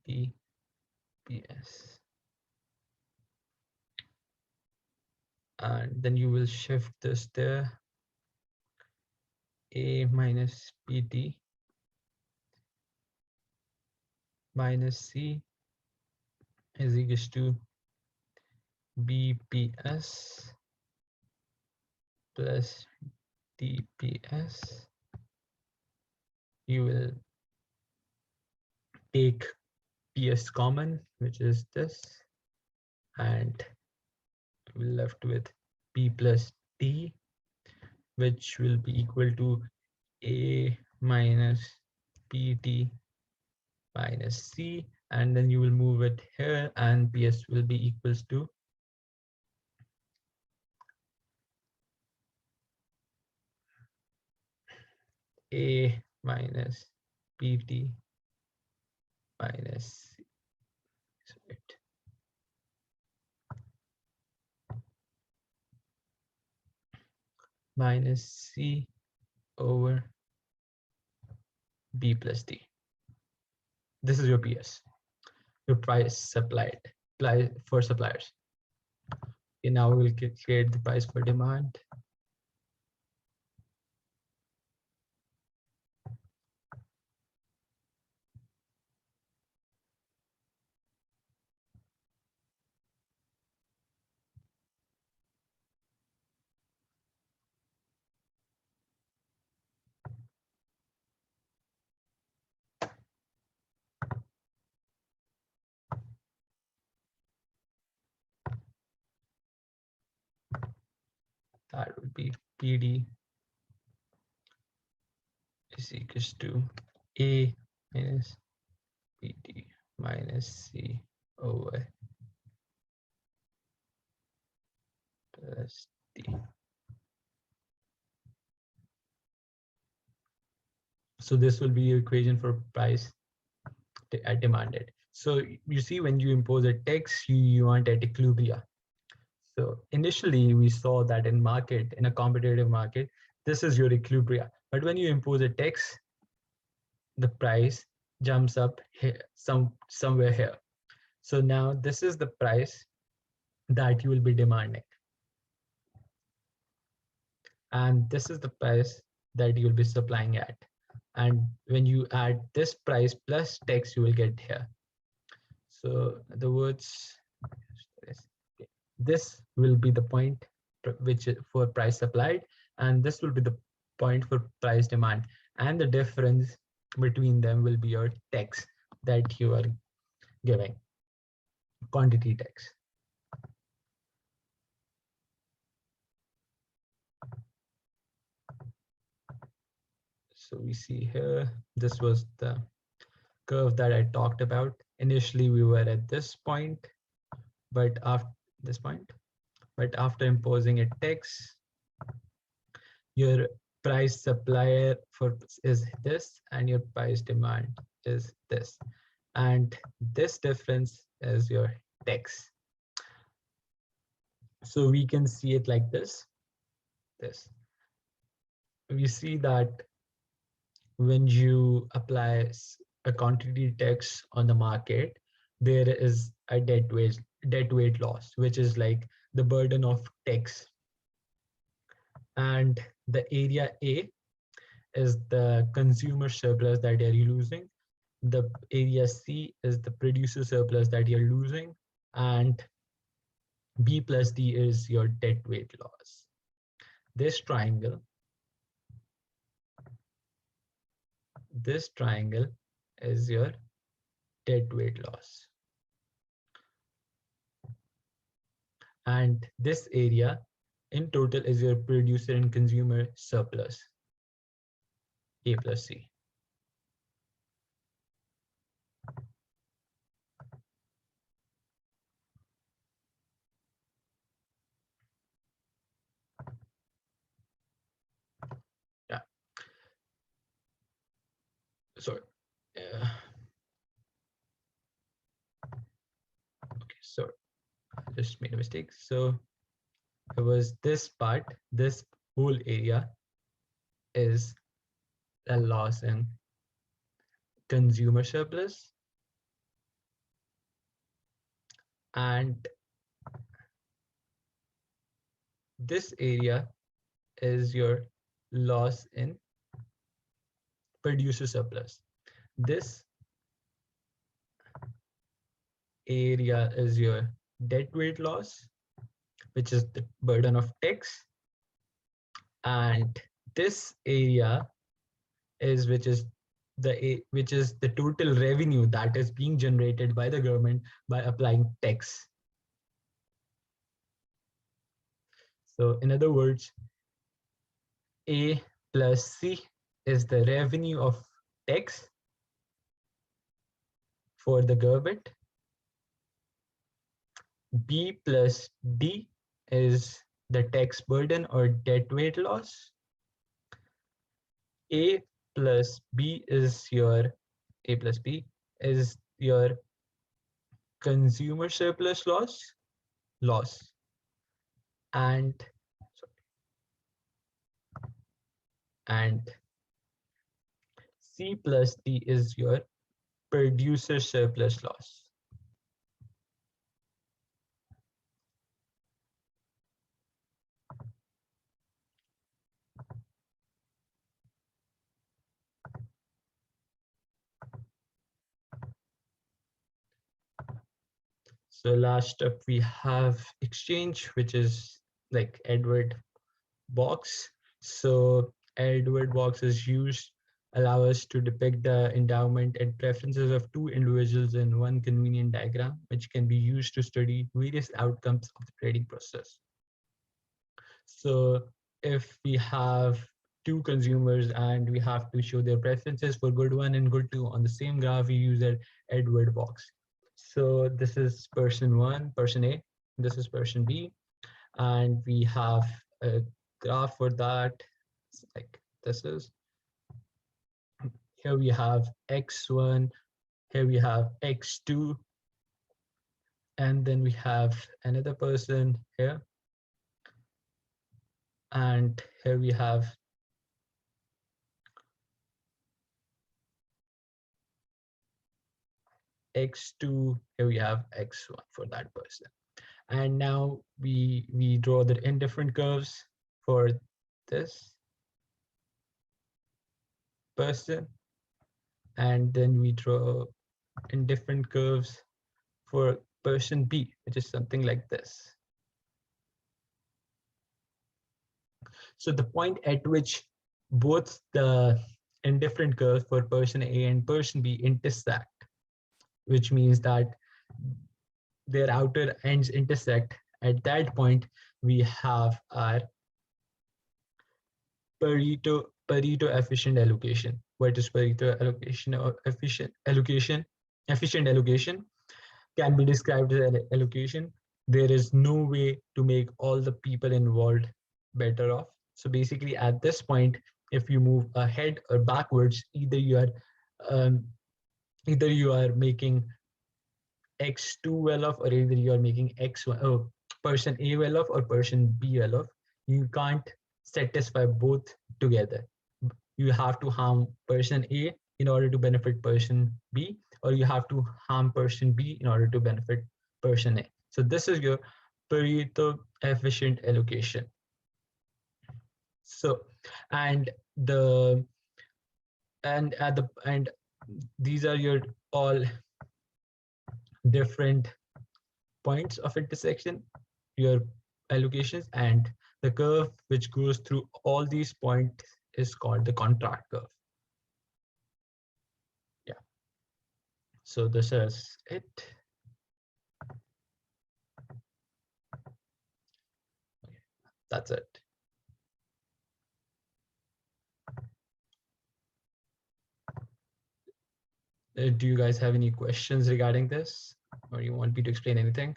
dps. And then you will shift this there, a minus pt minus c is equals to bps plus dps. You will take ps common, which is this, and we're left with p plus t, which will be equal to a minus pt minus c, and then you will move it here, and ps will be equals to a minus pt minus c. Minus c over b plus d. This is your PS, your price for suppliers. Okay, now we will create the price for demand. That would be PD is equals to A minus PD minus C over plus D. So this will be your equation for price demanded. So you see, when you impose a tax, you want at equilibria. So initially we saw that in a competitive market, this is your equilibria. But when you impose a tax, the price jumps up here, somewhere here. So now this is the price that you will be demanding. And this is the price that you'll be supplying at. And when you add this price plus tax, you will get here. So in other words, this will be the point which is for price supplied, and this will be the point for price demand. And the difference between them will be your tax that you are giving, quantity tax. So we see here, this was the curve that I talked about. Initially, we were at this point, but after this point, but after imposing a tax, your price supplier for is this, and your price demand is this, and this difference is your tax. So we can see it like this. We see that when you apply a quantity tax on the market, there is a dead weight loss, which is like the burden of tax. And the area A is the consumer surplus that you're losing. The area C is the producer surplus that you're losing. And B plus D is your dead weight loss. This triangle is your dead weight loss. And this area in total is your producer and consumer surplus, A plus C. Yeah. Sorry. Okay, sorry. Just made a mistake. So it was this part, this whole area is a loss in consumer surplus, and this area is your loss in producer surplus. This area is your dead weight loss, which is the burden of tax, and this area is which is the total revenue that is being generated by the government by applying tax. So in other words, A plus C is the revenue of tax for the government. B plus D is the tax burden or dead weight loss. A plus B is your A plus B is your consumer surplus loss, and C plus D is your producer surplus loss. So last up we have exchange, which is like Edward box. So Edward box is used allow us to depict the endowment and preferences of two individuals in one convenient diagram, which can be used to study various outcomes of the trading process. So if we have two consumers and we have to show their preferences for good one and good two on the same graph, we use an Edward box. So this is person one, person A, this is person B, and we have a graph for that. Like this is, here we have x1, here we have x2, and then we have another person here, and here we have x2, here we have x1 for that person. And now we draw the indifferent curves for this person, and then we draw indifferent curves for person B, which is something like this. So the point at which both the indifferent curves for person A and person B intersect, which means that their outer ends intersect, at that point we have our Pareto efficient allocation. What is Pareto allocation or efficient allocation? Efficient allocation can be described as an allocation. There is no way to make all the people involved better off. So basically at this point, if you move ahead or backwards, um, either you are making X2 well off, or either you are making person A well off or person B well off. You can't satisfy both together. You have to harm person A in order to benefit person B, or you have to harm person B in order to benefit person A. So this is your Pareto efficient allocation. So, and the and these are your all different points of intersection, your allocations, and the curve which goes through all these points is called the contract curve. Yeah. So this is it. Okay. That's it. Do you guys have any questions regarding this, or you want me to explain anything?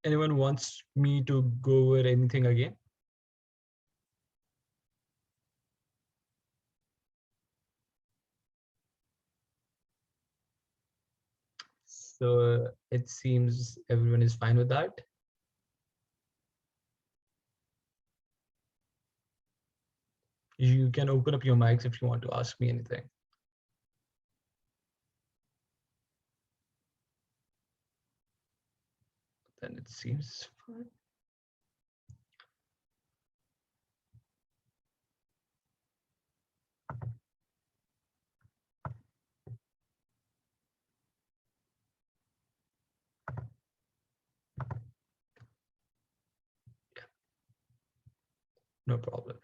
Anyone wants me to go over anything again? So it seems everyone is fine with that. You can open up your mics if you want to ask me anything. Then it seems fine. No problem.